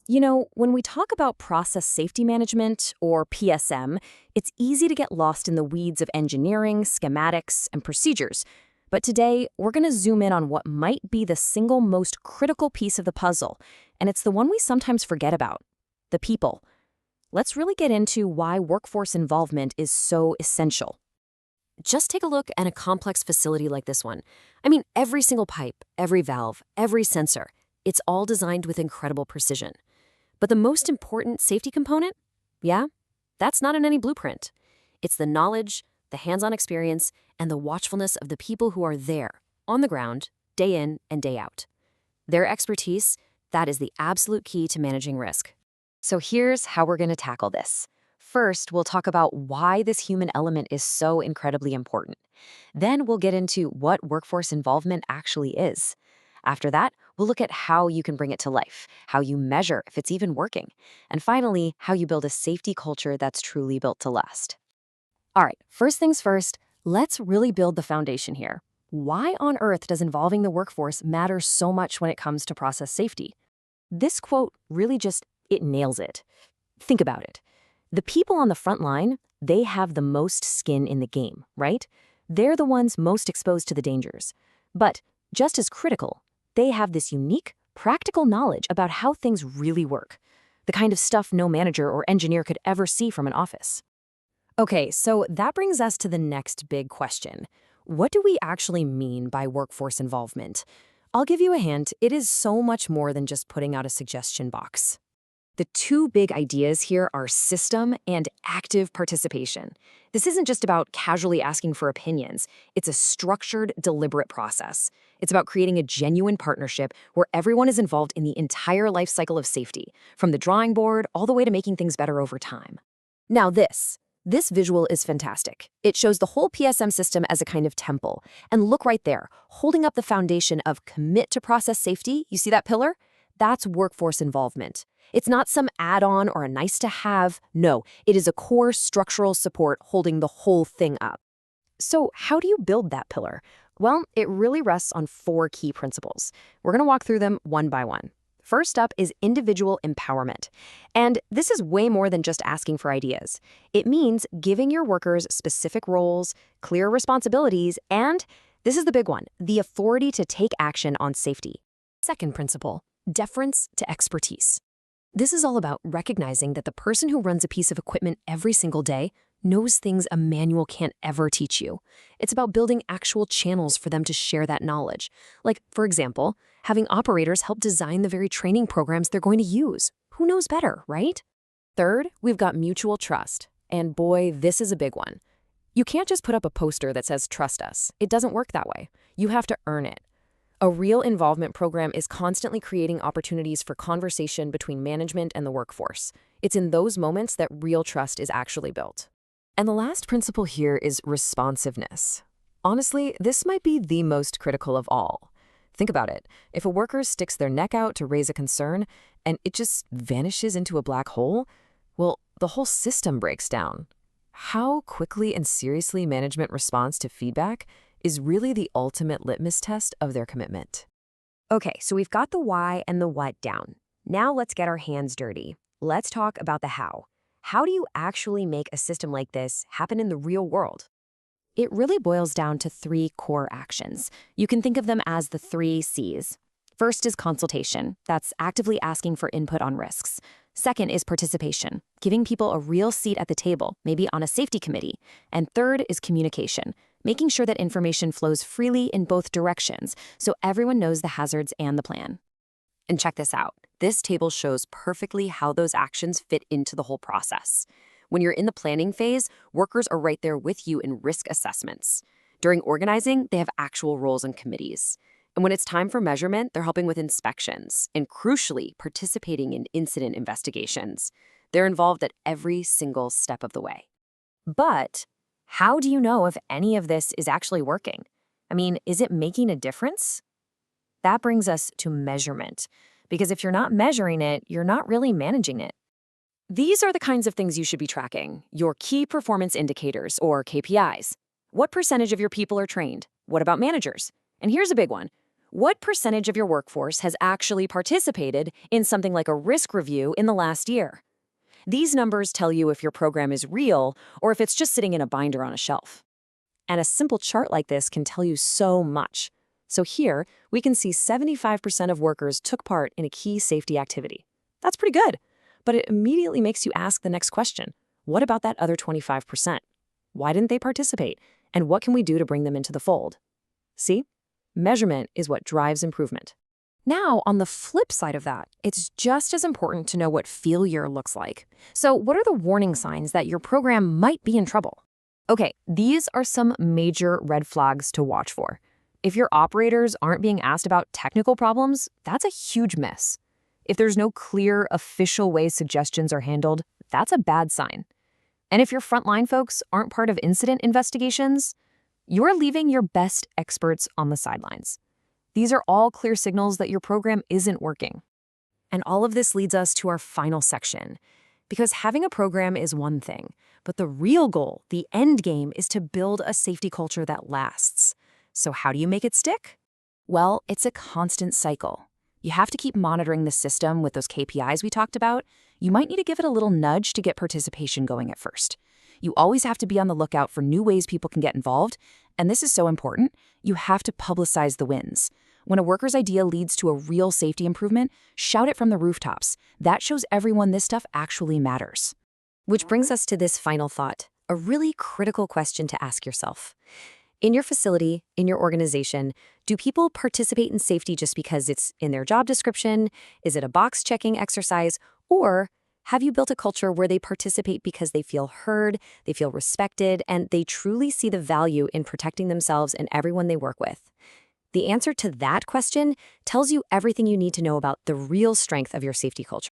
When we talk about process safety management, or PSM, it's easy to get lost in the weeds of engineering, schematics, and procedures. But today, we're going to zoom in on what might be the single most critical piece of the puzzle, and it's the one we sometimes forget about: the people. Let's really get into why workforce involvement is so essential. Just take a look at a complex facility like this one. I mean, every single pipe, every valve, every sensor, it's all designed with incredible precision. But the most important safety component? Yeah, that's not in any blueprint. It's the knowledge, the hands-on experience, and the watchfulness of the people who are there, on the ground, day in and day out. Their expertise, that is the absolute key to managing risk. So here's how we're going to tackle this. First, we'll talk about why this human element is so incredibly important. Then we'll get into what workforce involvement actually is. After that, we'll look at how you can bring it to life, how you measure if it's even working, and finally, how you build a safety culture that's truly built to last. All right, first things first, let's really build the foundation here. Why on earth does involving the workforce matter so much when it comes to process safety? This quote really it nails it. Think about it. The people on the front line, they have the most skin in the game, right? They're the ones most exposed to the dangers. But just as critical, they have this unique, practical knowledge about how things really work, the kind of stuff no manager or engineer could ever see from an office. Okay, so that brings us to the next big question. What do we actually mean by workforce involvement? I'll give you a hint, it is so much more than just putting out a suggestion box. The two big ideas here are system and active participation. This isn't just about casually asking for opinions. It's a structured, deliberate process. It's about creating a genuine partnership where everyone is involved in the entire life cycle of safety, from the drawing board all the way to making things better over time. Now this visual is fantastic. It shows the whole PSM system as a kind of temple. And look right there, holding up the foundation of commit to process safety. You see that pillar? That's workforce involvement. It's not some add-on or a nice-to-have. No, it is a core structural support holding the whole thing up. So how do you build that pillar? Well, it really rests on four key principles. We're going to walk through them one by one. First up is individual empowerment. And this is way more than just asking for ideas. It means giving your workers specific roles, clear responsibilities, and, this is the big one, the authority to take action on safety. Second principle, deference to expertise. This is all about recognizing that the person who runs a piece of equipment every single day knows things a manual can't ever teach you. It's about building actual channels for them to share that knowledge. Like, for example, having operators help design the very training programs they're going to use. Who knows better, right? Third, we've got mutual trust. And boy, this is a big one. You can't just put up a poster that says, "Trust us." It doesn't work that way. You have to earn it. A real involvement program is constantly creating opportunities for conversation between management and the workforce. It's in those moments that real trust is actually built. And the last principle here is responsiveness. Honestly, this might be the most critical of all. Think about it. If a worker sticks their neck out to raise a concern and it just vanishes into a black hole, well, the whole system breaks down. How quickly and seriously management responds to feedback is really the ultimate litmus test of their commitment. Okay, so we've got the why and the what down. Now let's get our hands dirty. Let's talk about the how. How do you actually make a system like this happen in the real world? It really boils down to three core actions. You can think of them as the 3 Cs. First is consultation. That's actively asking for input on risks. Second is participation, giving people a real seat at the table, maybe on a safety committee. And third is communication, making sure that information flows freely in both directions so everyone knows the hazards and the plan. And check this out. This table shows perfectly how those actions fit into the whole process. When you're in the planning phase, workers are right there with you in risk assessments. During organizing, they have actual roles and committees. And when it's time for measurement, they're helping with inspections and, crucially, participating in incident investigations. They're involved at every single step of the way. But how do you know if any of this is actually working? I mean, is it making a difference? That brings us to measurement, because if you're not measuring it, you're not really managing it. These are the kinds of things you should be tracking: your key performance indicators, or KPIs. What percentage of your people are trained? What about managers? And here's a big one. What percentage of your workforce has actually participated in something like a risk review in the last year? These numbers tell you if your program is real or if it's just sitting in a binder on a shelf. And a simple chart like this can tell you so much. So here, we can see 75% of workers took part in a key safety activity. That's pretty good, but it immediately makes you ask the next question. What about that other 25%? Why didn't they participate? And what can we do to bring them into the fold? See? Measurement is what drives improvement. Now, on the flip side of that, it's just as important to know what failure looks like. So what are the warning signs that your program might be in trouble? Okay, these are some major red flags to watch for. If your operators aren't being asked about technical problems, that's a huge miss. If there's no clear, official way suggestions are handled, that's a bad sign. And if your frontline folks aren't part of incident investigations, you're leaving your best experts on the sidelines. These are all clear signals that your program isn't working. And all of this leads us to our final section. Because having a program is one thing, but the real goal, the end game, is to build a safety culture that lasts. So how do you make it stick? Well, it's a constant cycle. You have to keep monitoring the system with those KPIs we talked about. You might need to give it a little nudge to get participation going at first. You always have to be on the lookout for new ways people can get involved. And this is so important, you have to publicize the wins. When a worker's idea leads to a real safety improvement, shout it from the rooftops. That shows everyone this stuff actually matters. Which brings us to this final thought, a really critical question to ask yourself. In your facility, in your organization, do people participate in safety just because it's in their job description? Is it a box-checking exercise? Or have you built a culture where they participate because they feel heard, they feel respected, and they truly see the value in protecting themselves and everyone they work with? The answer to that question tells you everything you need to know about the real strength of your safety culture.